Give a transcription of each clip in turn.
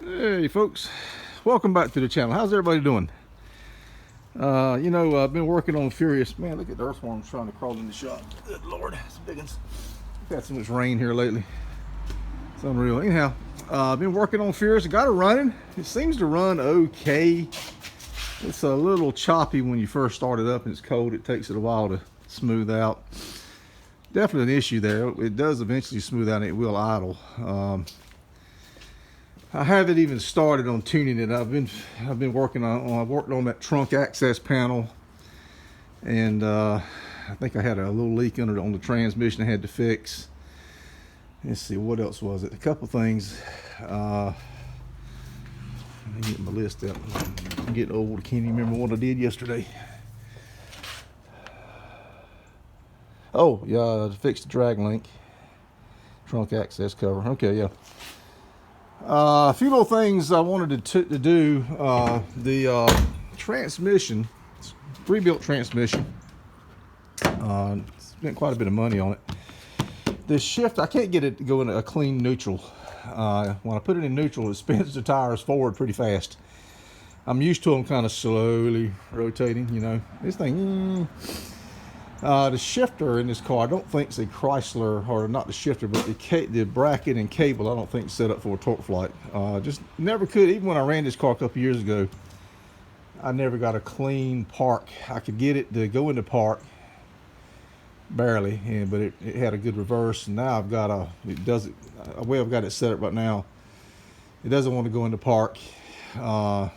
Hey folks, welcome back to the channel. How's everybody doing? I've been working on Furious. Man, look at the earthworms trying to crawl in the shop. Good Lord, some big ones. We've had so much rain here lately. It's unreal. Anyhow, I've been working on Furious. Got it running. It seems to run okay. It's a little choppy when you first start it up and it's cold. It takes it a while to smooth out. Definitely an issue there. It does eventually smooth out and it will idle. I haven't even started on tuning it. I've been working on. I worked on that trunk access panel, and I think I had a little leak under on the transmission I had to fix. Let's see, what else was it? A couple things. Let me get my list out. I'm getting old. I can't even remember what I did yesterday. Oh yeah, I fixed the drag link, trunk access cover. Okay, yeah. A few little things I wanted to do. The transmission, rebuilt transmission. Spent quite a bit of money on it. The shift, I can't get it to go in a clean neutral. When I put it in neutral, it spins the tires forward pretty fast. I'm used to them kind of slowly rotating, you know. This thing, the shifter in this car, I don't think it's a Chrysler, or not the shifter, but the bracket and cable, I don't think it's set up for a torque flight. Just never could. Even when I ran this car a couple years ago, I never got a clean park. I could get it to go into park, barely, but it had a good reverse. And now I've got a way I've got it set up right now. It doesn't want to go into park. I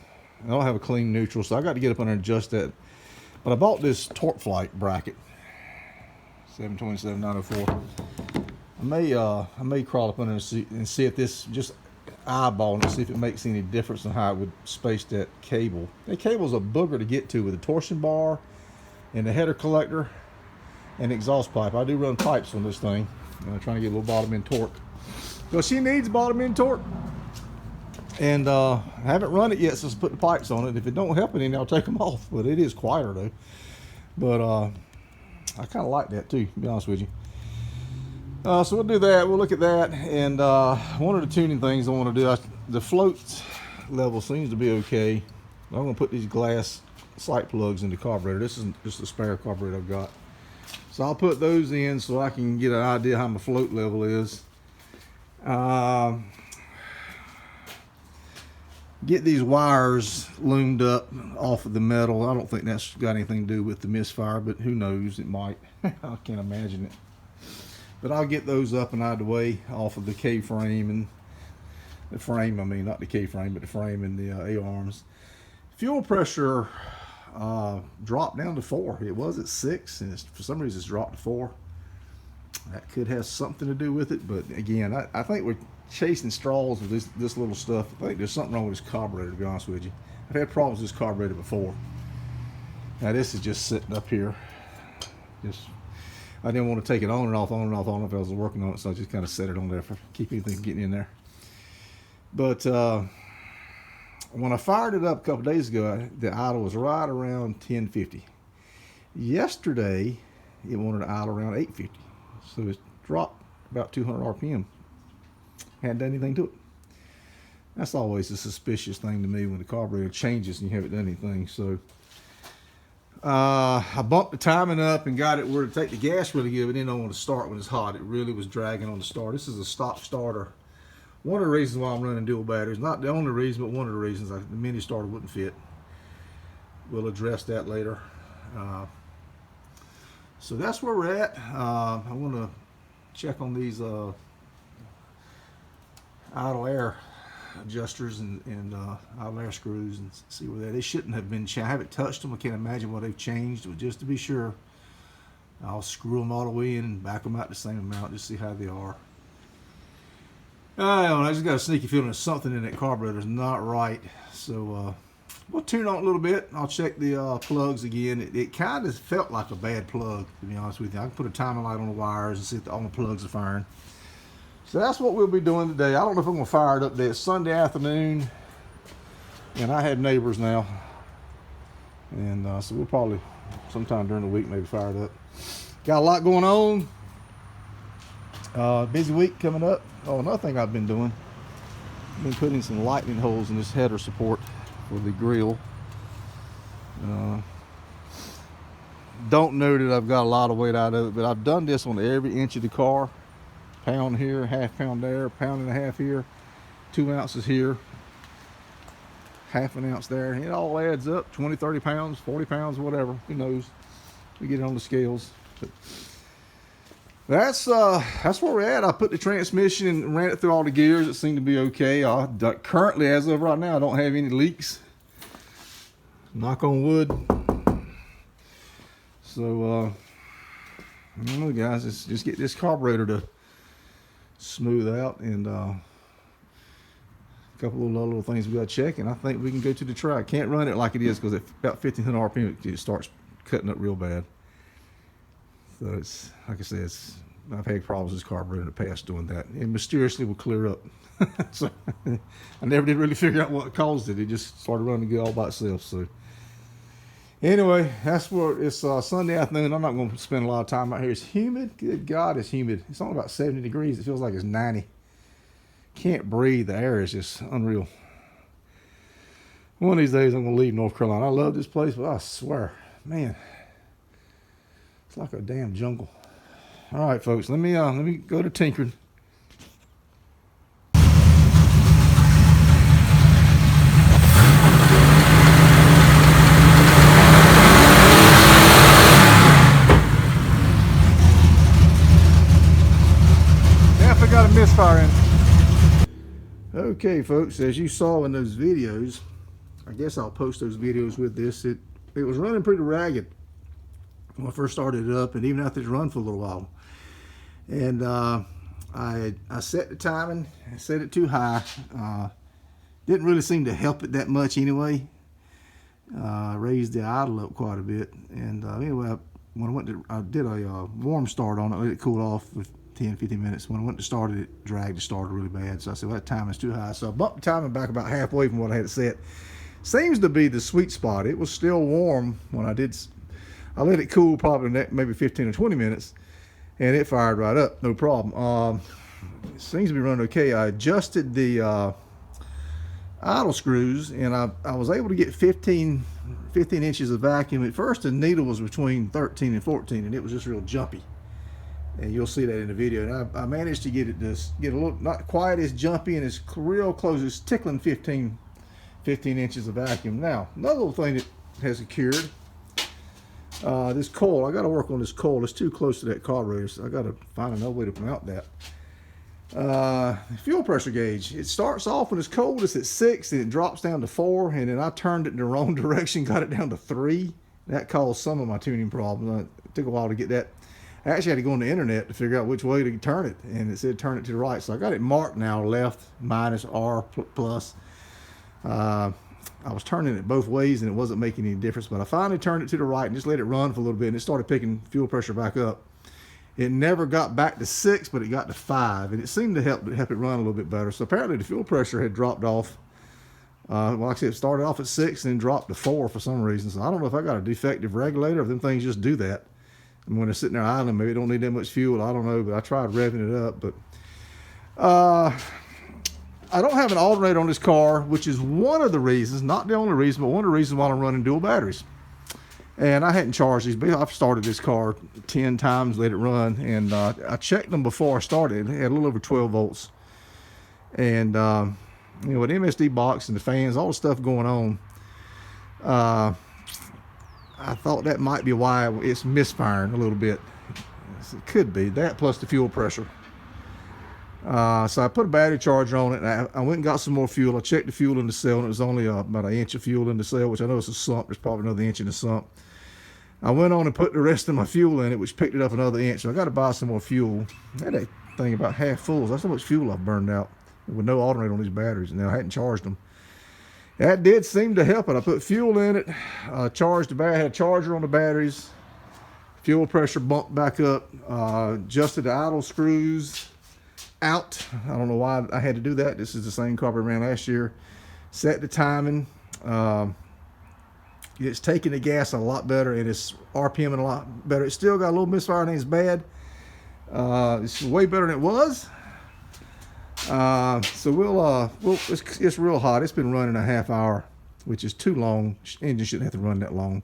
don't have a clean neutral, so I got to get up under and adjust that. But I bought this torque flight bracket. 727-904. I may crawl up under and see if this, just eyeball and see if it makes any difference in how it would space that cable. That cable's a booger to get to with a torsion bar and the header collector and exhaust pipe. I do run pipes on this thing. I'm trying to get a little bottom end torque. Well, she needs bottom end torque. And I haven't run it yet since I put the pipes on it. If it don't help it any, I'll take them off. But it is quieter though. But I kind of like that too, to be honest with you. So we'll do that. We'll look at that. And one of the tuning things I want to do, the float level seems to be okay. I'm going to put these glass sight plugs in the carburetor. This is just a spare carburetor I've got. So I'll put those in so I can get an idea how my float level is. Get these wires loomed up off of the metal. I don't think that's got anything to do with the misfire, but who knows, it might. I can't imagine it. But I'll get those up and out of the way off of the K-frame and the frame, I mean, not the K-frame, but the frame and the A-arms. Fuel pressure dropped down to 4. It was at 6, and for some reason it's dropped to 4. That could have something to do with it, but again, I think we're chasing straws with this little stuff. I think there's something wrong with this carburetor, to be honest with you. I've had problems with this carburetor before. Now this is just sitting up here. I didn't want to take it on and off if I was working on it, so I just kind of set it on there for keep anything getting in there. But when I fired it up a couple days ago, the idle was right around 1050. Yesterday, it wanted to idle around 850. So it dropped about 200 RPM. Hadn't done anything to it. That's always a suspicious thing to me when the carburetor changes and you haven't done anything. So I bumped the timing up and got it where to take the gas really good, but then I want to start when it's hot. It really was dragging on the start. This is a stop starter. One of the reasons why I'm running dual batteries, not the only reason, but one of the reasons the mini starter wouldn't fit. We'll address that later. So that's where we're at. I want to check on these idle air adjusters and idle air screws and see where they shouldn't have been. I haven't touched them. I can't imagine what they've changed, but just to be sure, I'll screw them all the way in and back them out the same amount, just see how they are. I don't know, I just got a sneaky feeling there's something in that carburetor is not right. So we'll tune on a little bit. I'll check the plugs again. It kind of felt like a bad plug, to be honest with you. I can put a timing light on the wires and see if all the plugs are firing. So that's what we'll be doing today. I don't know if I'm going to fire it up there. It's Sunday afternoon, and I have neighbors now. And so we'll probably, sometime during the week, maybe fire it up. Got a lot going on. Busy week coming up. Oh, another thing I've been doing I've been putting some lightning holes in this header support for the grill. Don't know that I've got a lot of weight out of it, but I've done this on every inch of the car. Pound here, half pound there, pound and a half here, 2 ounces here, half an ounce there. It all adds up, 20, 30 pounds, 40 pounds, whatever, who knows. We get it on the scales. But that's where we're at. I put the transmission and ran it through all the gears. It seemed to be okay. Currently, as of right now, I don't have any leaks. Knock on wood. So, I don't know, guys. Let's just get this carburetor to smooth out, and a couple of little things we got to check, and I think we can go to the track. Can't run it like it is because at about 1500 RPM, it starts cutting up real bad. So it's, like I said, I've had problems with this carburetor in the past doing that. It mysteriously will clear up. So I never did really figure out what caused it. It just started running good all by itself. So anyway, that's where it's Sunday afternoon. I'm not going to spend a lot of time out here. It's humid. Good God, it's humid. It's only about 70 degrees. It feels like it's 90. Can't breathe. The air is just unreal. One of these days I'm going to leave North Carolina. I love this place, but I swear, man, it's like a damn jungle. All right, folks, let me go to tinkering. Definitely got a misfire in. Okay, folks, as you saw in those videos, I guess I'll post those videos with this. It was running pretty ragged when I first started it up, and even after it's run for a little while. And I set the timing, I set it too high. Didn't really seem to help it that much anyway. Raised the idle up quite a bit. And anyway, when I did a warm start on it, let it cool off for 10, 15 minutes. When I went to start it, it dragged the starter really bad. So I said, well, that timing's too high. So I bumped the timing back about halfway from what I had it set. Seems to be the sweet spot. It was still warm when I let it cool probably maybe 15 or 20 minutes, and it fired right up, no problem. It seems to be running okay. I adjusted the idle screws, and I was able to get 15 inches of vacuum. At first, the needle was between 13 and 14, and it was just real jumpy. And you'll see that in the video. And I managed to get it to get a little, not quite as jumpy, and it's real close. It's tickling 15 inches of vacuum. Now, another little thing that has occurred, this coil. I got to work on this coil. It's too close to that carburetor, so I got to find another way to mount that. Fuel pressure gauge. It starts off when it's cold, it's at 6, and it drops down to 4, and then I turned it in the wrong direction, got it down to 3. That caused some of my tuning problems. It took a while to get that. I actually had to go on the internet to figure out which way to turn it, and it said turn it to the right. So I got it marked now, left, minus, R, plus. I was turning it both ways, and it wasn't making any difference, but I finally turned it to the right and just let it run for a little bit, and it started picking fuel pressure back up. It never got back to 6, but it got to 5, and it seemed to help it run a little bit better. So apparently the fuel pressure had dropped off. Like I said, it started off at 6 and then dropped to 4 for some reason. So I don't know if I got a defective regulator, if them things just do that. And when they're sitting there idling, maybe it don't need that much fuel. I don't know, but I tried revving it up. But I don't have an alternator on this car, which is one of the reasons, not the only reason, but one of the reasons why I'm running dual batteries. And I hadn't charged these, but I've started this car 10 times, let it run, and I checked them before I started. It had a little over 12 volts. And, you know, with the MSD box and the fans, all the stuff going on, I thought that might be why it's misfiring a little bit. It could be that, plus the fuel pressure. So I put a battery charger on it, and I went and got some more fuel. I checked the fuel in the cell, and it was only about 1 inch of fuel in the cell, which I know is a sump. There's probably another inch in the sump. I went on and put the rest of my fuel in it, which picked it up another inch. So I got to buy some more fuel. I had that thing about half full. That's how much fuel I've burned out with no alternator on these batteries. And I hadn't charged them. That did seem to help it. I put fuel in it, charged the battery, had a charger on the batteries. Fuel pressure bumped back up, adjusted the idle screws out. I don't know why I had to do that. This is the same carburetor I ran last year. Set the timing. It's taking the gas a lot better, and it's RPMing a lot better. It's still got a little misfire, and it's bad. It's way better than it was. So it's real hot. It's been running a half hour, which is too long. Engine shouldn't have to run that long.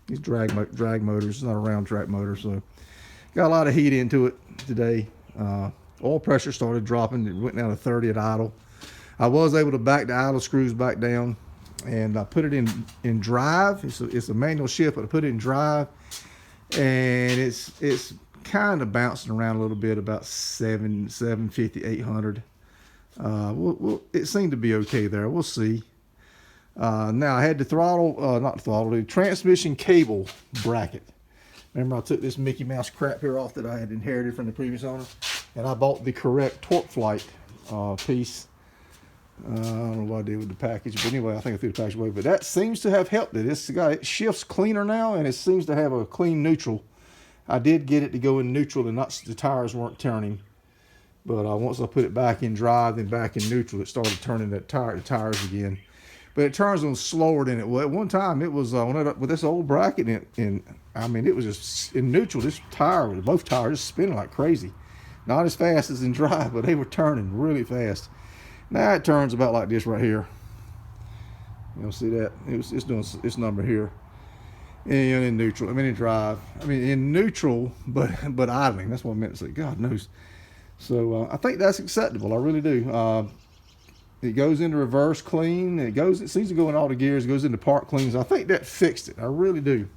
These drag motors, it's not a round track motor, so got a lot of heat into it today. Oil pressure started dropping. It went down to 30 at idle. I was able to back the idle screws back down, and I put it in drive. It's a manual shift, but I put it in drive, and it's kind of bouncing around a little bit, about 750, 800. It seemed to be okay there. We'll see. Now I had the the transmission cable bracket. Remember, I took this Mickey Mouse crap here off that I had inherited from the previous owner, and I bought the correct torque flight piece. I don't know what I did with the package, but anyway, I think I threw the package away. But that seems to have helped it. It shifts cleaner now, and it seems to have a clean neutral. I did get it to go in neutral, and the tires weren't turning. But once I put it back in drive, then back in neutral, it started turning the tires again. But it turns on slower than it was. At one time, it was with this old bracket I mean, it was just in neutral. Both tires just spinning like crazy. Not as fast as in drive, but they were turning really fast. Now it turns about like this right here. You'll see that it's doing its number here, and in neutral. I mean in drive. I mean in neutral, but idling. That's what I meant to say. God knows. So I think that's acceptable. I really do. It goes into reverse clean. It seems to go in all the gears. It goes into park cleans. I think that fixed it. I really do.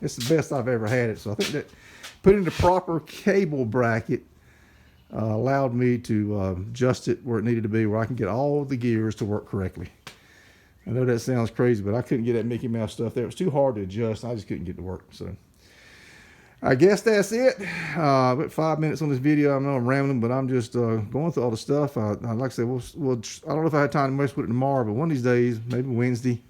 It's the best I've ever had it. So I think that putting the proper cable bracket allowed me to adjust it where it needed to be, where I can get all the gears to work correctly. I know that sounds crazy, but I couldn't get that Mickey Mouse stuff there. It was too hard to adjust. I just couldn't get it to work. So I guess that's it. About 5 minutes on this video. I know I'm rambling, but I'm just going through all the stuff. Like I said, I don't know if I had time to mess with it tomorrow, but one of these days, maybe Wednesday,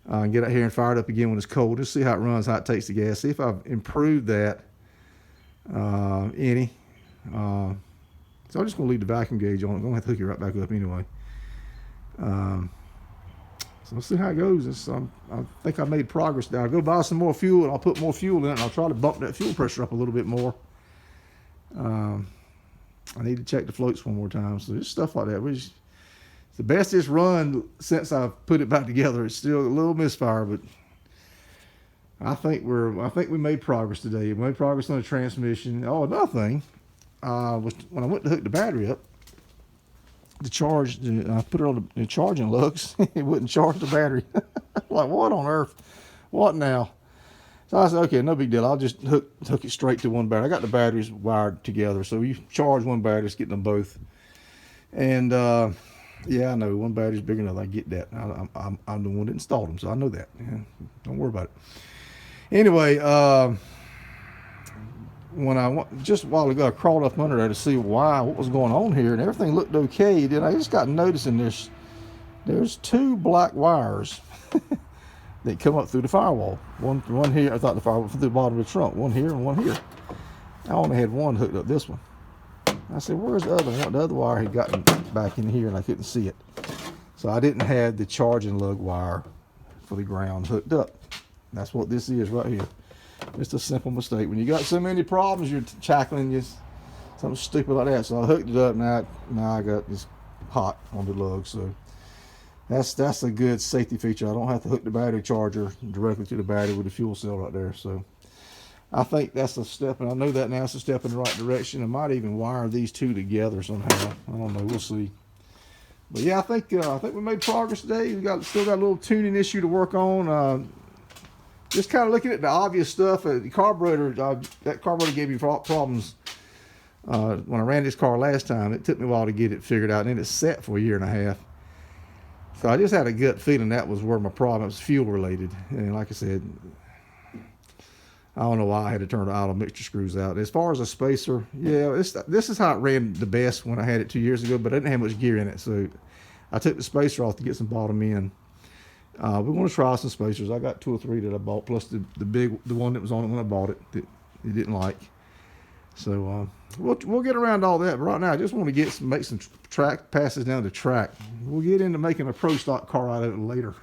get out here and fire it up again when it's cold. Just see how it runs, how it takes the gas. See if I've improved that any. So I'm just going to leave the vacuum gauge on. I'm going to have to hook it right back up anyway. So we'll see how it goes. I think I made progress now. I'll go buy some more fuel, and I'll put more fuel in it, and I'll try to bump that fuel pressure up a little bit more. I need to check the floats one more time. So just stuff like that. It's the best it's run since I've put it back together. It's still a little misfire, but I think we made progress today. We made progress on the transmission. Oh, another thing. Was when I went to hook the battery up, I put it on the charging lugs. It wouldn't charge the battery. Like, what on earth? What now? So I said, okay, no big deal. I'll just hook it straight to one battery. I got the batteries wired together, so you charge one battery, just get them both. And yeah, I know one battery's big enough. I get that. I'm the one that installed them, so I know that. Yeah, don't worry about it. Anyway, just a while ago, I crawled up under there to see what was going on here, and everything looked okay. Then I just got noticing there's two black wires that come up through the firewall. One here, I thought the firewall through the bottom of the trunk. One here and one here. I only had one hooked up, this one. I said, where's the other one? The other wire had gotten back in here, and I couldn't see it. So I didn't have the charging lug wire for the ground hooked up. That's what this is right here. It's a simple mistake. When you got so many problems, you're tackling just something stupid like that. So I hooked it up. Now I got this hot on the lug. So that's a good safety feature. I don't have to hook the battery charger directly to the battery with the fuel cell right there. So I think that's a step, and I know that now it's a step in the right direction. I might even wire these two together somehow. I don't know. We'll see. But yeah, I think we made progress today. We still got a little tuning issue to work on. Just kind of looking at the obvious stuff. The carburetor, that carburetor gave me problems when I ran this car last time. It took me a while to get it figured out, and then it sat for a year and a half. So I just had a gut feeling that was where my problem was, fuel related. And like I said, I don't know why I had to turn the idle mixture screws out. As far as a spacer, yeah, this is how it ran the best when I had it 2 years ago, but I didn't have much gear in it. So I took the spacer off to get some bottom end. We're going to try some spacers. I got 2 or 3 that I bought, plus the one that was on it when I bought it that it didn't like. So we'll get around all that. But right now, I just want to make some track passes down the track. We'll get into making a pro stock car out of it later.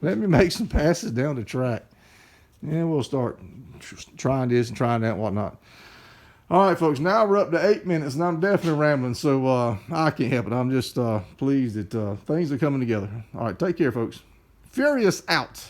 Let me make some passes down the track, and we'll start trying this and trying that and whatnot. All right, folks, now we're up to 8 minutes, and I'm definitely rambling, so I can't help it. I'm just pleased that things are coming together. All right, take care, folks. Furious out.